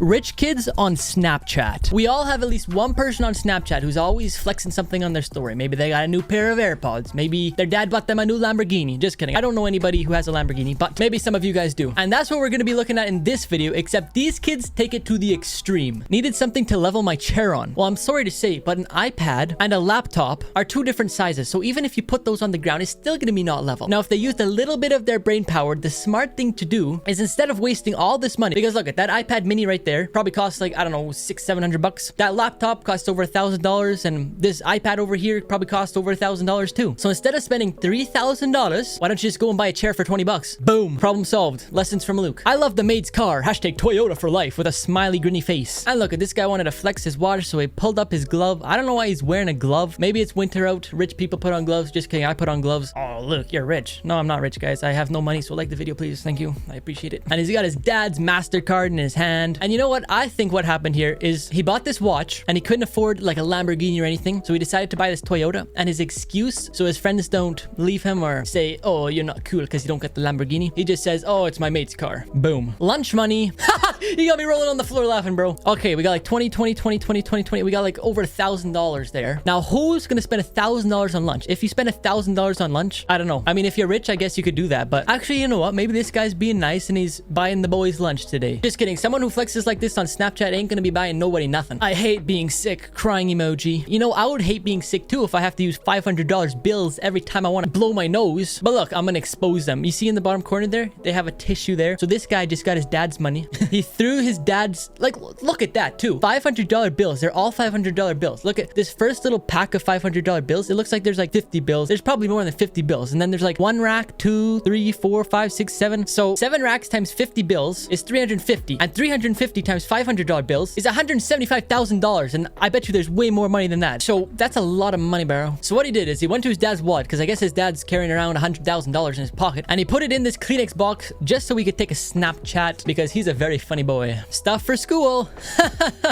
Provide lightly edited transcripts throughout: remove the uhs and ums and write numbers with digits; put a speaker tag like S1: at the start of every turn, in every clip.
S1: Rich kids on Snapchat. We all have at least one person on Snapchat who's always flexing something on their story. Maybe they got a new pair of AirPods. Maybe their dad bought them a new Lamborghini. Just kidding. I don't know anybody who has a Lamborghini, but maybe some of you guys do. And that's what we're going to be looking at in this video, except these kids take it to the extreme. Needed something to level my chair on. Well, I'm sorry to say, but an iPad and a laptop are two different sizes. So even if you put those on the ground, it's still going to be not level. Now, if they used a little bit of their brain power, the smart thing to do is instead of wasting all this money, because look at that iPad mini right there, probably costs like, I don't know, $600-700. That laptop costs over $1,000, and this iPad over here probably costs over $1,000 too. So instead of spending $3,000, why don't you just go and buy a chair for 20 bucks? Boom. Problem solved. Lessons from Luke. I love the maid's car. Hashtag Toyota for life with a smiley, grinny face. And look at this guy wanted to flex his watch, so he pulled up his glove. I don't know why he's wearing a glove. Maybe it's winter out. Rich people put on gloves. Just kidding. I put on gloves. Oh, look, you're rich. No, I'm not rich, guys. I have no money, so like the video, please. Thank you. I appreciate it. And he's got his dad's MasterCard in his hand. And you know what? I think what happened here is he bought this watch and he couldn't afford like a Lamborghini or anything. So he decided to buy this Toyota. And his excuse, so his friends don't leave him or say, oh, you're not cool because you don't get the Lamborghini. He just says, oh, it's my mate's car. Boom. Lunch money. You got me rolling on the floor laughing, bro. Okay, we got like 20. We got like over $1,000 there. Now, who's gonna spend $1,000 on lunch? If you spend $1,000 on lunch, I don't know. I mean, if you're rich, I guess you could do that. But actually, you know what? Maybe this guy's being nice and he's buying the boys lunch today. Just kidding. Someone who flexes like this on Snapchat ain't gonna be buying nobody nothing. I hate being sick. Crying emoji. You know, I would hate being sick too if I have to use $500 bills every time I want to blow my nose. But look, I'm gonna expose them. You see in the bottom corner there? They have a tissue there. So this guy just got his dad's money. He threw his dad's, like, look at that too. $500 bills. They're all $500 bills. Look at this first little pack of $500 bills. It looks like there's like 50 bills. There's probably more than 50 bills. And then there's like 1 rack, 2, 3, 4, 5, 6, 7. So 7 racks times 50 bills is 350. And 350 times $500 bills is $175,000. And I bet you there's way more money than that. So that's a lot of money, bro. So what he did is he went to his dad's wallet, because I guess his dad's carrying around $100,000 in his pocket. And he put it in this Kleenex box just so he could take a Snapchat, because he's a very funny boy. Stuff for school.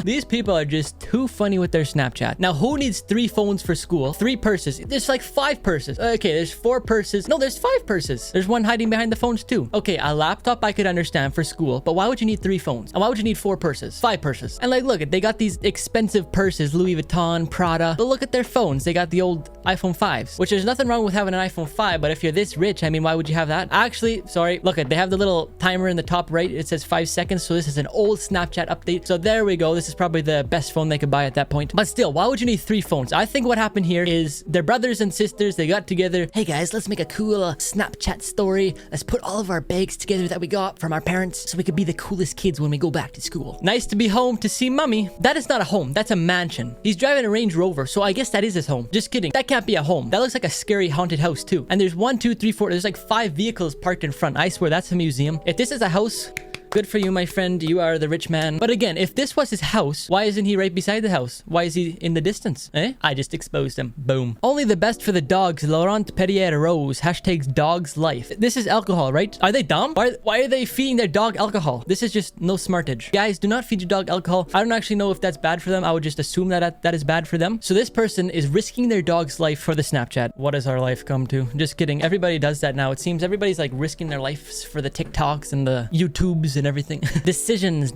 S1: These people are just too funny with their Snapchat. Now, who needs 3 phones for school? 3 purses. There's like 5 purses. Okay, there's 4 purses. No, there's 5 purses. There's one hiding behind the phones too. Okay, a laptop I could understand for school, but why would you need 3 phones? And why would you need 4 purses? 5 purses. And like, look, they got these expensive purses, Louis Vuitton, Prada, but look at their phones. They got the old iPhone 5s, which there's nothing wrong with having an iPhone 5, but if you're this rich, I mean, why would you have that? Actually, sorry, look, they have the little timer in the top right. It says 5 seconds, so this is an old Snapchat update. So there we go. This is probably the best phone they could buy at that point. But still, why would you need 3 phones? I think what happened here is their brothers and sisters, they got together. Hey guys, let's make a cool Snapchat story. Let's put all of our bags together that we got from our parents so we could be the coolest kids when we go back to school. Nice to be home to see mommy. That is not a home. That's a mansion. He's driving a Range Rover, so I guess that is his home. Just kidding. That can't be a home. That looks like a scary haunted house too. And there's 1, 2, 3, 4. There's like 5 vehicles parked in front. I swear that's a museum. If this is a house, good for you, my friend. You are the rich man. But again, if this was his house, why isn't he right beside the house? Why is he in the distance? Eh? I just exposed him. Boom. Only the best for the dogs. Laurent Perrier Rose. Hashtags dog's life. This is alcohol, right? Are they dumb? Why are they feeding their dog alcohol? This is just no smartage. Guys, do not feed your dog alcohol. I don't actually know if that's bad for them. I would just assume that that is bad for them. So this person is risking their dog's life for the Snapchat. What has our life come to? Just kidding. Everybody does that now. It seems everybody's like risking their lives for the TikToks and the YouTubes and everything. Decisions, ...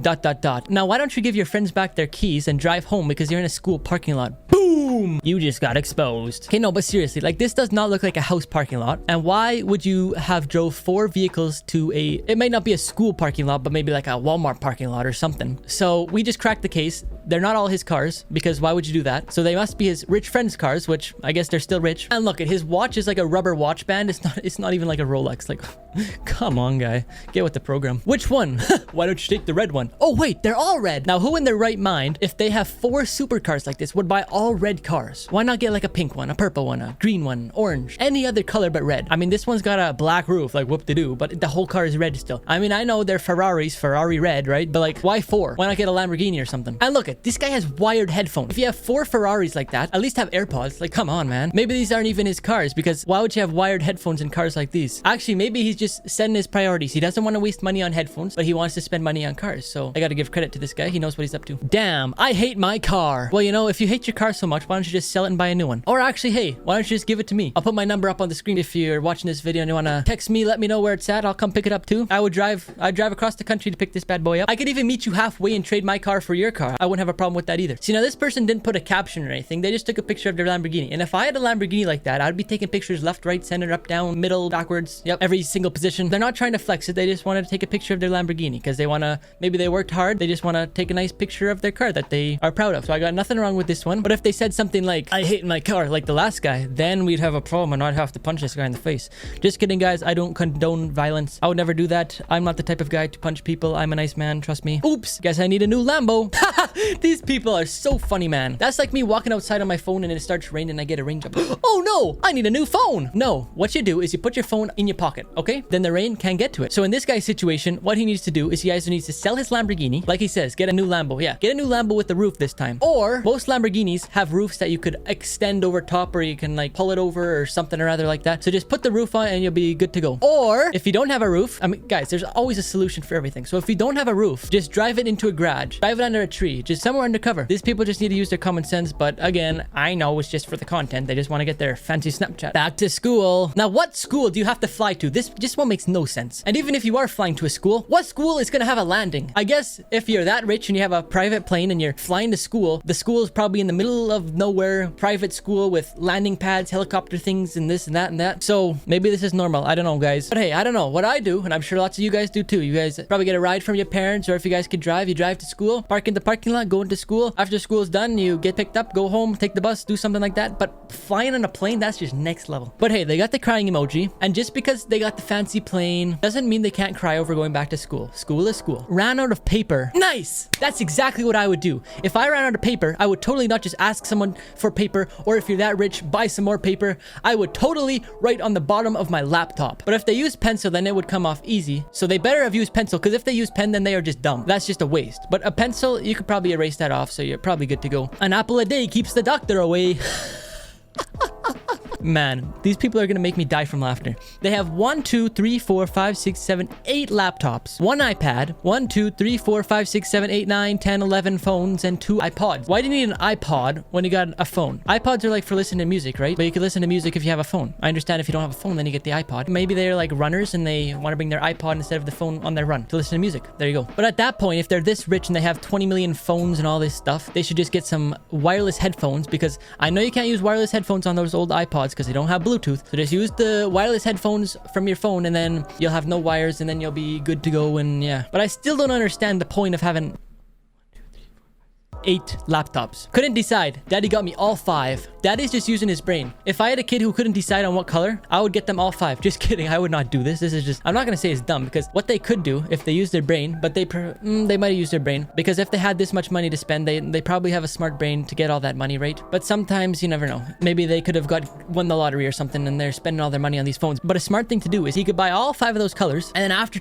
S1: Now, why don't you give your friends back their keys and drive home because you're in a school parking lot? Boom! You just got exposed. Okay, no, but seriously, like, this does not look like a house parking lot. And why would you have drove 4 vehicles to it might not be a school parking lot, but maybe like a Walmart parking lot or something. So we just cracked the case. They're not all his cars, because why would you do that? So they must be his rich friends' cars, which I guess they're still rich. And look, at his watch is like a rubber watch band. It's not even like a Rolex. Like, come on, guy. Get with the program. Which one? Why don't you take the red one? Oh, wait, they're all red. Now, who in their right mind, if they have 4 supercars like this, would buy all red cars? Why not get like a pink one, a purple one, a green one, orange, any other color but red? I mean, this one's got a black roof, like whoop-de-doo, but the whole car is red still. I mean, I know they're Ferraris, Ferrari red, right? But like, why 4? Why not get a Lamborghini or something? And look, this guy has wired headphones. If you have 4 Ferraris like that, at least have AirPods. Like, come on, man. Maybe these aren't even his cars, because why would you have wired headphones in cars like these? Actually, maybe he's just setting his priorities. He doesn't want to waste money on headphones, but he wants to spend money on cars. So I gotta give credit to this guy. He knows what he's up to. Damn, I hate my car. Well, you know, if you hate your car so much, why don't don't you just sell it and buy a new one? Or actually, hey, why don't you just give it to me? I'll put my number up on the screen. If you're watching this video and you want to text me, let me know where it's at. I'll come pick it up too. I'd drive across the country to pick this bad boy up. I could even meet you halfway and trade my car for your car. I wouldn't have a problem with that either. See, now this person didn't put a caption or anything. They just took a picture of their Lamborghini. And if I had a Lamborghini like that, I'd be taking pictures left, right, center, up, down, middle, backwards. Yep, every single position. They're not trying to flex it. They just wanted to take a picture of their Lamborghini because they want to, maybe they worked hard. They just want to take a nice picture of their car that they are proud of. So I got nothing wrong with this one. But if they said something like, I hate my car, like the last guy, then we'd have a problem and I'd have to punch this guy in the face. Just kidding, guys. I don't condone violence. I would never do that. I'm not the type of guy to punch people. I'm a nice man. Trust me. Oops. Guess I need a new Lambo. These people are so funny, man. That's like me walking outside on my phone and it starts raining and I get a raindrop. Oh no, I need a new phone. No, what you do is you put your phone in your pocket, okay? Then the rain can't get to it. So in this guy's situation, what he needs to do is he either needs to sell his Lamborghini, like he says, get a new Lambo. Yeah, get a new Lambo with the roof this time. Or most Lamborghinis have roofs that you could extend over top or you can like pull it over or something or other like that. So just put the roof on and you'll be good to go. Or if you don't have a roof, I mean, guys, there's always a solution for everything. So if you don't have a roof, just drive it into a garage, drive it under a tree, just somewhere undercover. These people just need to use their common sense. But again, I know it's just for the content. They just want to get their fancy Snapchat. Back to school. Now, what school do you have to fly to? This just one makes no sense. And even if you are flying to a school, what school is going to have a landing? I guess if you're that rich and you have a private plane and you're flying to school, the school is probably in the middle of nowhere, private school with landing pads, helicopter things, and this and that and that. So maybe this is normal. I don't know, guys. But hey, I don't know. What I do, and I'm sure lots of you guys do too. You guys probably get a ride from your parents, or if you guys could drive, you drive to school, park in the parking lot, go into school. After school's done, you get picked up, go home, take the bus, do something like that. But flying on a plane, that's just next level. But hey, they got the crying emoji. And just because they got the fancy plane doesn't mean they can't cry over going back to school. School is school. Ran out of paper. Nice! That's exactly what I would do. If I ran out of paper, I would totally not just ask someone for paper, or if you're that rich, buy some more paper. I would totally write on the bottom of my laptop. But if they use pencil, then it would come off easy. So they better have used pencil, because if they use pen, then they are just dumb. That's just a waste. But a pencil, you could probably erase that off, so you're probably good to go. An apple a day keeps the doctor away. Man, these people are gonna make me die from laughter. They have 1, 2, 3, 4, 5, 6, 7, 8 laptops, 1 iPad, 1, 2, 3, 4, 5, 6, 7, 8, 9, 10, 11 phones, and 2 iPods. Why do you need an iPod when you got a phone? iPods are like for listening to music, right? But you can listen to music if you have a phone. I understand if you don't have a phone, then you get the iPod. Maybe they're like runners and they want to bring their iPod instead of the phone on their run to listen to music. There you go. But at that point, if they're this rich and they have 20 million phones and all this stuff, they should just get some wireless headphones, because I know you can't use wireless headphones on those old iPods because they don't have Bluetooth. So just use the wireless headphones from your phone and then you'll have no wires and then you'll be good to go. And yeah, but I still don't understand the point of having 8 laptops. Couldn't decide. Daddy got me all 5. Daddy's just using his brain. If I had a kid who couldn't decide on what color, I would get them all 5. Just kidding. I would not do this. This is just, I'm not going to say it's dumb, because what they could do if they use their brain, but they might have used their brain, because if they had this much money to spend, they probably have a smart brain to get all that money, right? But sometimes you never know. Maybe they could have won the lottery or something and they're spending all their money on these phones. But a smart thing to do is he could buy all 5 of those colors, and then after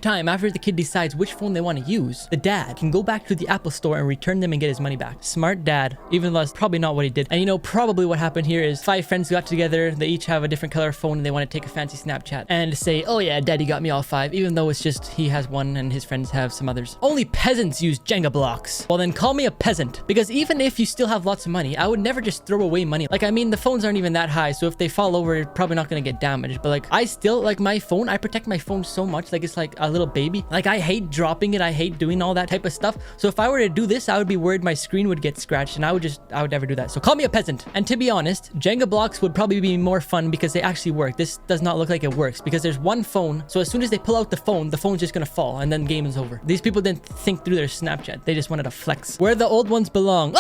S1: the kid decides which phone they want to use, the dad can go back to the Apple store and return them and get his money back. Smart dad, even though that's probably not what he did. And you know, probably what happened here is 5 friends got together, they each have a different color phone and they want to take a fancy Snapchat and say, oh yeah, daddy got me all 5, even though it's just he has one and his friends have some others. Only peasants use Jenga blocks. Well then call me a peasant, because even if you still have lots of money, I would never just throw away money. Like, I mean, the phones aren't even that high, so if they fall over, you're probably not going to get damaged. But like, I still, like, my phone, I protect my phone so much, like it's like a little baby. Like, I hate dropping it, I hate doing all that type of stuff. So if I were to do this, I would be worried my screen would get scratched, and I would never do that. So call me a peasant. And to be honest, Jenga blocks would probably be more fun because they actually work. This does not look like it works because there's one phone. So as soon as they pull out the phone's just gonna fall and then game is over. These people didn't think through their Snapchat. They just wanted to flex. Where the old ones belong.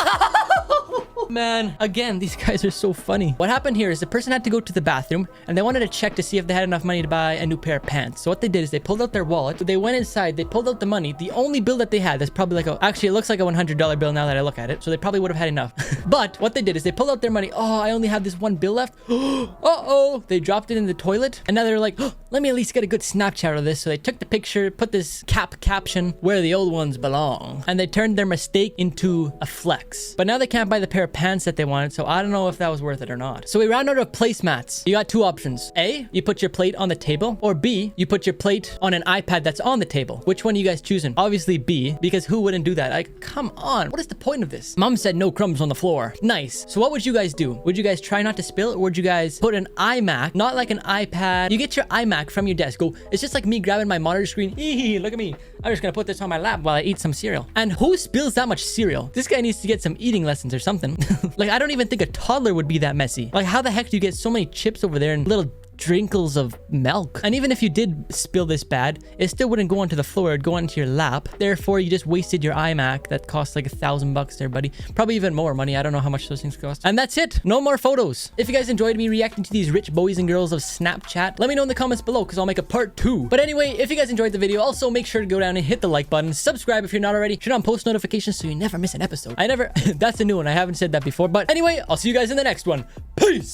S1: Man, again, these guys are so funny. What happened here is the person had to go to the bathroom and they wanted to check to see if they had enough money to buy a new pair of pants. So what they did is they pulled out their wallet. So they went inside, they pulled out the money. The only bill that they had, that's probably like actually it looks like a $100 bill now that I look at it. So they probably would have had enough. But what they did is they pulled out their money. Oh, I only have this one bill left. Uh-oh. They dropped it in the toilet. And now they're like, oh, let me at least get a good Snapchat of this. So they took the picture, put this caption, where the old ones belong. And they turned their mistake into a flex. But now they can't buy the pair of pants pants that they wanted. So I don't know if that was worth it or not. So we ran out of placemats. You got two options. A, you put your plate on the table, or B, you put your plate on an iPad that's on the table. Which one are you guys choosing? Obviously B, because who wouldn't do that? Like, come on. What is the point of this? Mom said no crumbs on the floor. Nice. So what would you guys do? Would you guys try not to spill, or would you guys put an iMac, not like an iPad? You get your iMac from your desk. Go, it's just like me grabbing my monitor screen. Look at me. I'm just gonna put this on my lap while I eat some cereal. And who spills that much cereal? This guy needs to get some eating lessons or something. Like, I don't even think a toddler would be that messy. Like, how the heck do you get so many chips over there and little drinkles of milk? And even if you did spill this bad, it still wouldn't go onto the floor. It'd go onto your lap. Therefore, you just wasted your iMac that cost like $1,000 there, buddy. Probably even more money. I don't know how much those things cost. And that's it. No more photos. If you guys enjoyed me reacting to these rich boys and girls of Snapchat, let me know in the comments below, because I'll make a part 2. But anyway, if you guys enjoyed the video, also make sure to go down and hit the like button. Subscribe if you're not already. Turn on post notifications so you never miss an episode. That's a new one. I haven't said that before. But anyway, I'll see you guys in the next one. Peace!